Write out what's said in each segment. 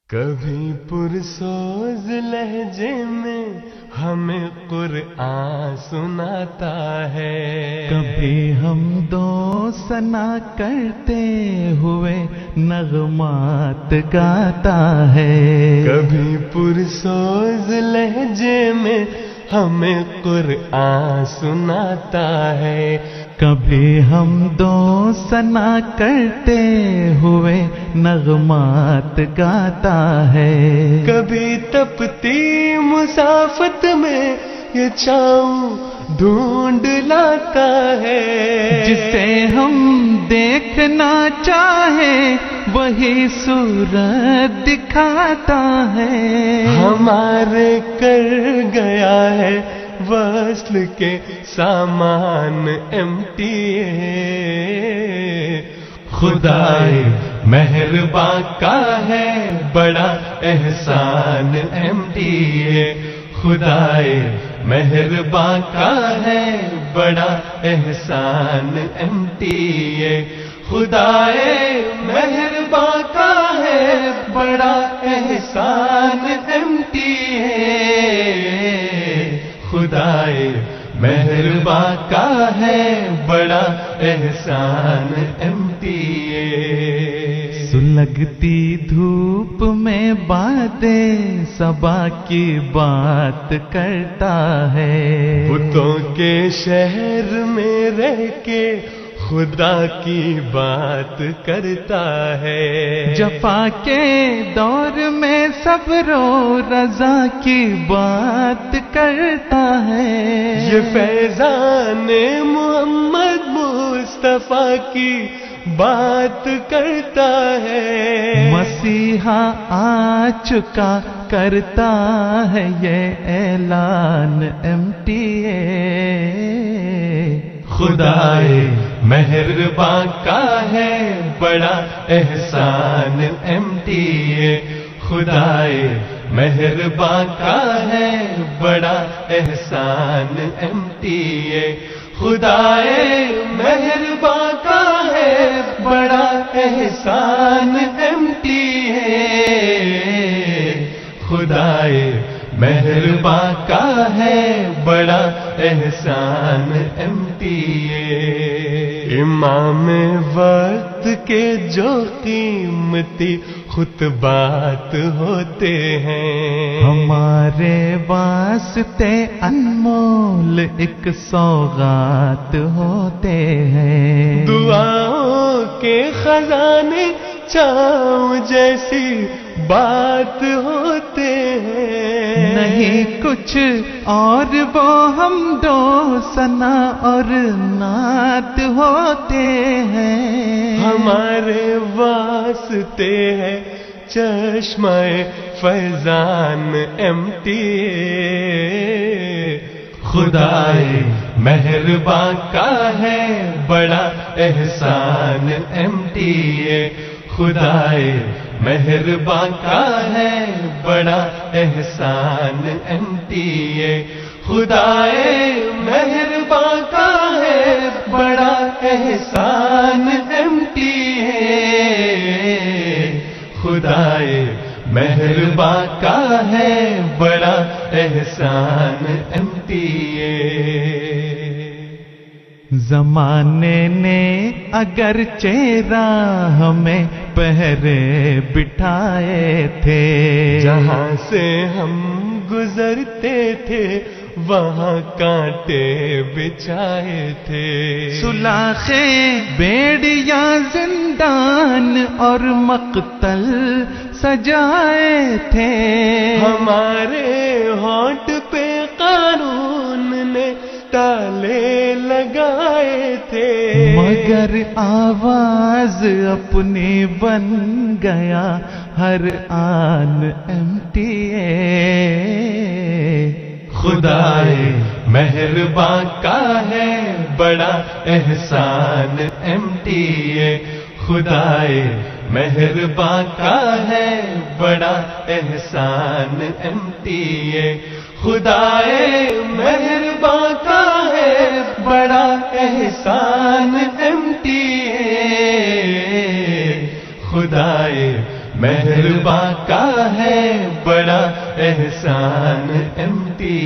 کبھی پرسوز لہجے میں ہمیں قرآن سناتا ہے، کبھی ہم دو ثنا کرتے ہوئے نغمات گاتا ہے، کبھی پرسوز لہجے میں ہمیں قرآن سناتا ہے، کبھی ہم دو ثنا کرتے ہوئے نغمات گاتا ہے، کبھی تپتی مسافت میں یہ چھاؤں ڈھونڈ لاتا ہے، جسے ہم دیکھنا چاہے وہی صورت دکھاتا ہے، ہمارے کر گیا ہے وصل کے سامان امٹی ہے، خدائے مہرباں کا ہے بڑا احسان امٹی ہے، خدائے مہرباں کا ہے بڑا احسان امٹی ہے، خدائے مہرباں کا ہے بڑا احسان امٹی ہے، خدائے مہرباں کا ہے بڑا احسان امٹی ہے، سلگتی دھوپ میں باتیں صبا کی بات کرتا ہے، بتوں کے شہر میں رہ کے خدا کی بات کرتا ہے، جفا کے دور میں صبر و رضا کی بات کرتا ہے، یہ فیضان محمد مصطفیٰ کی بات کرتا ہے، مسیحا آ چکا کرتا ہے یہ اعلان امٹی ہے، خدائے مہرباں کا ہے بڑا احسان امٹی ہے، خدائے مہرباں کا ہے بڑا احسان امٹی ہے، خدائے مہرباں کا ہے بڑا احسان امٹی ہے، خدائے مہرباں کا ہے بڑا احسان امٹی ہے، امام وقت کے جو قیمتی خطبات ہوتے ہیں، ہمارے واسطے انمول ایک سوغات ہوتے ہیں، دعاؤں کے خزانے چھاؤں جیسی بات ہوتے ہیں، نہیں کچھ اور وہ ہم دو ثنا اور نعت ہوتے ہیں، ہمارے واسطے ہے چشمہ فیضان امٹی ہے، خدائے مہرباں کا ہے بڑا احسان امٹی ہے، خدائے مہرباں کا ہے بڑا احسان امٹی ہے، خدائے مہرباں کا ہے بڑا احسان امٹی ہے، خدائے مہرباں کا ہے بڑا احسان امٹی ہے، زمانے نے اگر چہرہ ہمیں پہرے بٹھائے تھے، جہاں سے ہم گزرتے تھے وہاں کانٹے بچھائے تھے، سلاخیں بیڑیا زندان اور مقتل سجائے تھے، ہمارے ہونٹ پہ قانون نے تالے لگائے تھے، مگر آواز اپنی بن گیا ہر آن امٹی ہے، خدائے مہرباں کا ہے بڑا احسان امٹی ہے، خدائے مہرباں کا ہے بڑا احسان امٹی ہے، خدائے مہرباں کا ہے بڑا احسان امٹی ہے، خدائے مہرباں کا ہے بڑا احسان MTA۔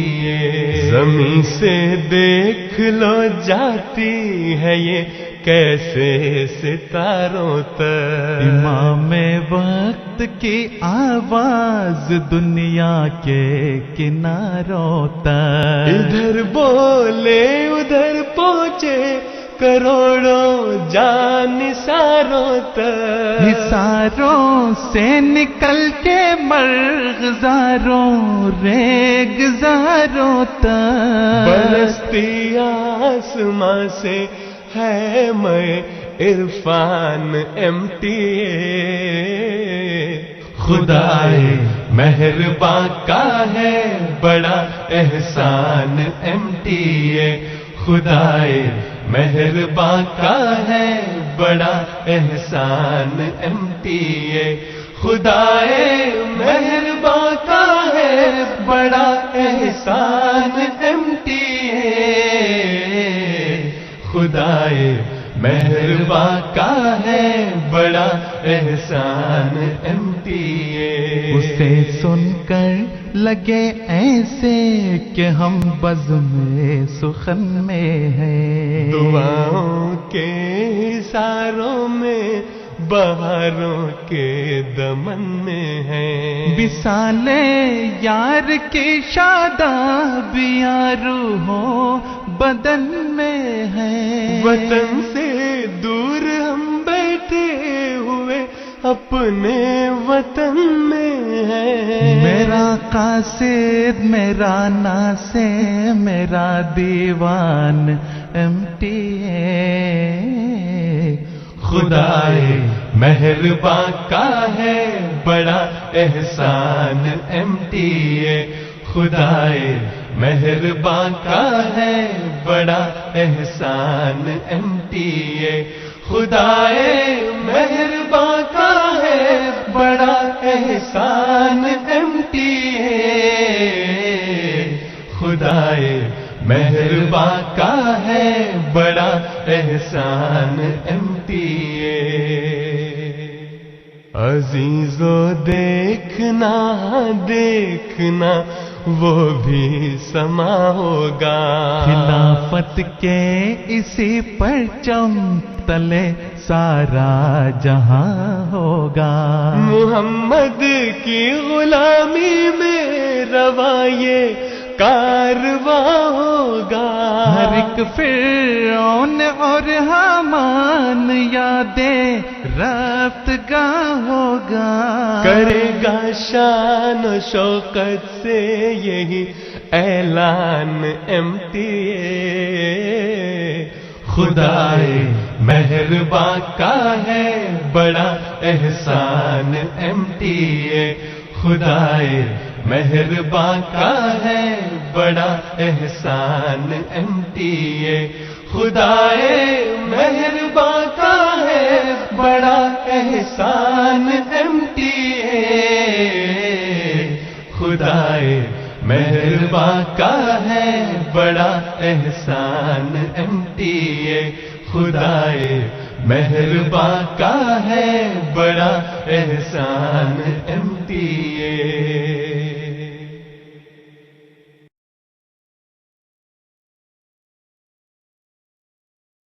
زمین سے دیکھ لو جاتی ہے یہ کیسے ستاروں تک، امام وقت کی آواز دنیا کے کناروں تک، ادھر بولے ادھر پہنچے کروڑوں جان ساروں تک، حصاروں سے نکل کے مرغزاروں ریگزاروں تک، برستی آسماں سے ہے میں عرفان MTA۔ خدائے مہرباں کا ہے بڑا احسان MTA۔ خدائے مہرباں کا ہے بڑا احسان MTA۔ خدائے مہرباں کا ہے بڑا احسان MTA۔ خدائے مہرباں کا ہے بڑا احسان MTA۔ اسے سن کر لگے ایسے کہ ہم بزم سخن میں ہیں، دعاؤں کے ساروں میں بہاروں کے دمن میں ہیں، وصال یار کی شاداب روحوں بدن میں ہے، وطن سے دور ہم بیٹھے ہوئے اپنے وطن میں ہیں، میرا قاصد میرا ناصر میرا دیوان MTA۔ خدائے مہرباں کا ہے بڑا احسان MTA۔ خدائے مہرباں کا ہے بڑا احسان MTA۔ خدائے مہرباں کا ہے بڑا احسان MTA۔ خدائے مہرباں کا ہے بڑا احسان MTA۔ عزیزو دیکھنا دیکھنا وہ بھی سما ہوگا، خلافت کے اسی پرچم تلے سارا جہاں ہوگا، محمد کی غلامی میں روایے کارواں ہوگا، ہر ایک فرعون اور حامان یادیں رفت گاہ ہوگا، کرے گا شان و شوقت سے یہی اعلان MTA۔ خدائے مہرباں کا ہے بڑا احسان MTA۔ خدائے مہرباں کا ہے بڑا احسان MTA۔ خدائے مہرباں کا ہے بڑا احسان MTA۔ خدائے مہرباں کا ہے بڑا احسان MTA۔ خدائے مہرباں کا ہے بڑا احسان MTA۔